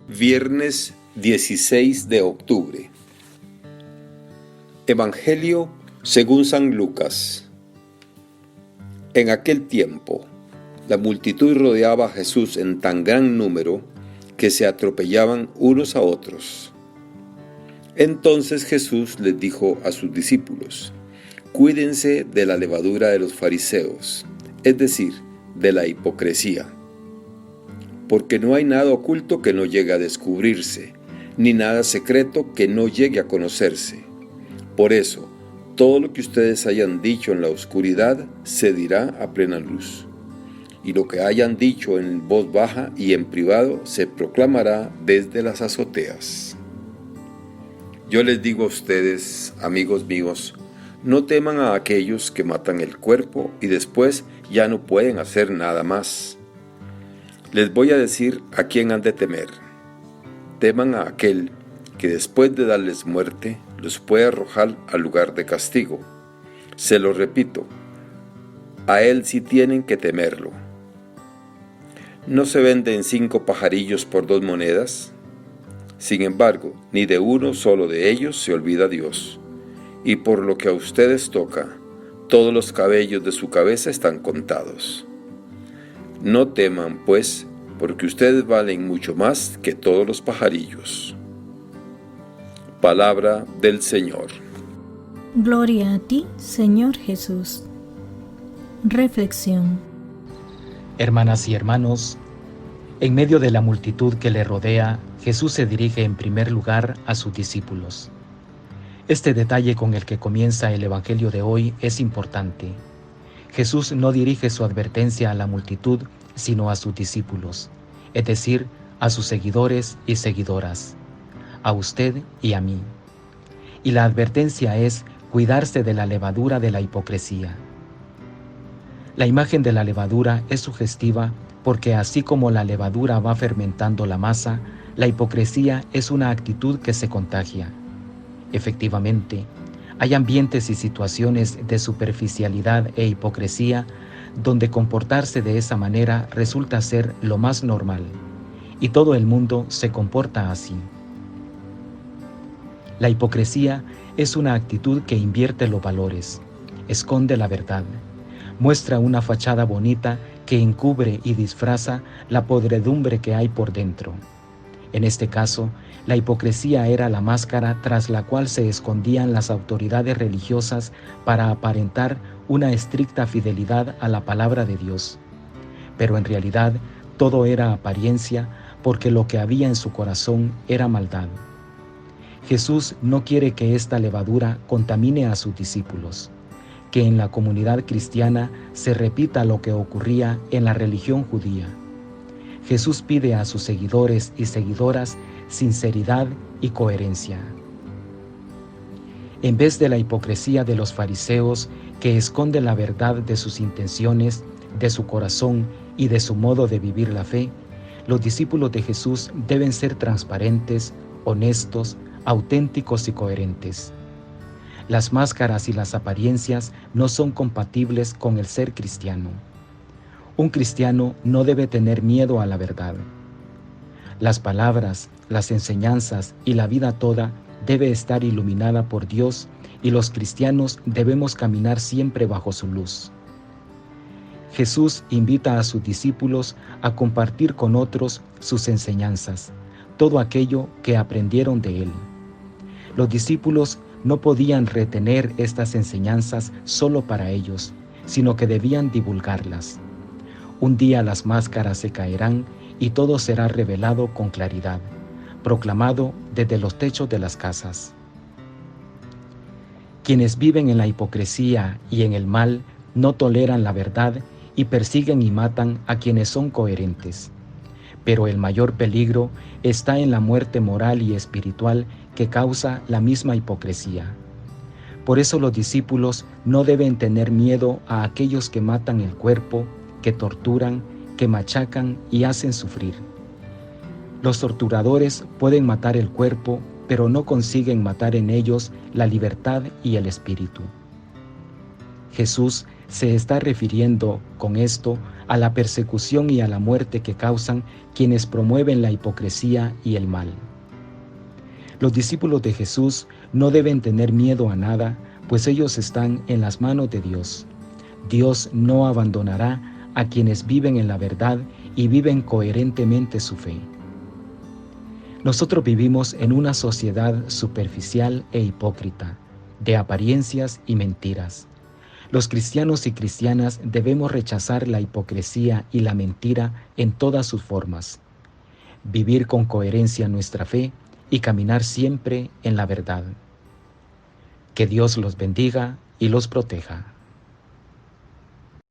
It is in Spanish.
Viernes 16 de octubre. Evangelio según San Lucas. En aquel tiempo, la multitud rodeaba a Jesús en tan gran número que se atropellaban unos a otros. Entonces Jesús les dijo a sus discípulos: cuídense de la levadura de los fariseos, es decir, de la hipocresía. Porque no hay nada oculto que no llegue a descubrirse, ni nada secreto que no llegue a conocerse. Por eso, todo lo que ustedes hayan dicho en la oscuridad se dirá a plena luz. Y lo que hayan dicho en voz baja y en privado se proclamará desde las azoteas. Yo les digo a ustedes, amigos míos, no teman a aquellos que matan el cuerpo y después ya no pueden hacer nada más. Les voy a decir a quién han de temer. Teman a aquel que después de darles muerte, los puede arrojar al lugar de castigo. Se lo repito, a él sí tienen que temerlo. ¿No se venden 5 pajarillos por 2 monedas? Sin embargo, ni de uno solo de ellos se olvida Dios. Y por lo que a ustedes toca, todos los cabellos de su cabeza están contados. No teman, pues, porque ustedes valen mucho más que todos los pajarillos. Palabra del Señor. Gloria a ti, Señor Jesús. Reflexión. Hermanas y hermanos, en medio de la multitud que le rodea, Jesús se dirige en primer lugar a sus discípulos. Este detalle con el que comienza el Evangelio de hoy es importante. Jesús no dirige su advertencia a la multitud, sino a sus discípulos, es decir, a sus seguidores y seguidoras, a usted y a mí. Y la advertencia es cuidarse de la levadura de la hipocresía. La imagen de la levadura es sugestiva porque así como la levadura va fermentando la masa, la hipocresía es una actitud que se contagia. Efectivamente, hay ambientes y situaciones de superficialidad e hipocresía donde comportarse de esa manera resulta ser lo más normal, y todo el mundo se comporta así. La hipocresía es una actitud que invierte los valores, esconde la verdad, muestra una fachada bonita que encubre y disfraza la podredumbre que hay por dentro. En este caso, la hipocresía era la máscara tras la cual se escondían las autoridades religiosas para aparentar una estricta fidelidad a la palabra de Dios. Pero en realidad todo era apariencia porque lo que había en su corazón era maldad. Jesús no quiere que esta levadura contamine a sus discípulos, que en la comunidad cristiana se repita lo que ocurría en la religión judía. Jesús pide a sus seguidores y seguidoras sinceridad y coherencia. En vez de la hipocresía de los fariseos que esconde la verdad de sus intenciones, de su corazón y de su modo de vivir la fe, los discípulos de Jesús deben ser transparentes, honestos, auténticos y coherentes. Las máscaras y las apariencias no son compatibles con el ser cristiano. Un cristiano no debe tener miedo a la verdad. Las palabras, las enseñanzas y la vida toda debe estar iluminada por Dios y los cristianos debemos caminar siempre bajo su luz. Jesús invita a sus discípulos a compartir con otros sus enseñanzas, todo aquello que aprendieron de Él. Los discípulos no podían retener estas enseñanzas solo para ellos, sino que debían divulgarlas. Un día las máscaras se caerán y todo será revelado con claridad, proclamado desde los techos de las casas. Quienes viven en la hipocresía y en el mal no toleran la verdad y persiguen y matan a quienes son coherentes. Pero el mayor peligro está en la muerte moral y espiritual que causa la misma hipocresía. Por eso los discípulos no deben tener miedo a aquellos que matan el cuerpo, que torturan, que machacan y hacen sufrir. Los torturadores pueden matar el cuerpo, pero no consiguen matar en ellos la libertad y el espíritu. Jesús Se está refiriendo con esto a la persecución y a la muerte que causan quienes promueven la hipocresía y el mal. Los discípulos de Jesús no deben tener miedo a nada, pues ellos están en las manos de Dios. Dios no abandonará a quienes viven en la verdad y viven coherentemente su fe. Nosotros vivimos en una sociedad superficial e hipócrita, de apariencias y mentiras. Los cristianos y cristianas debemos rechazar la hipocresía y la mentira en todas sus formas, vivir con coherencia nuestra fe y caminar siempre en la verdad. Que Dios los bendiga y los proteja.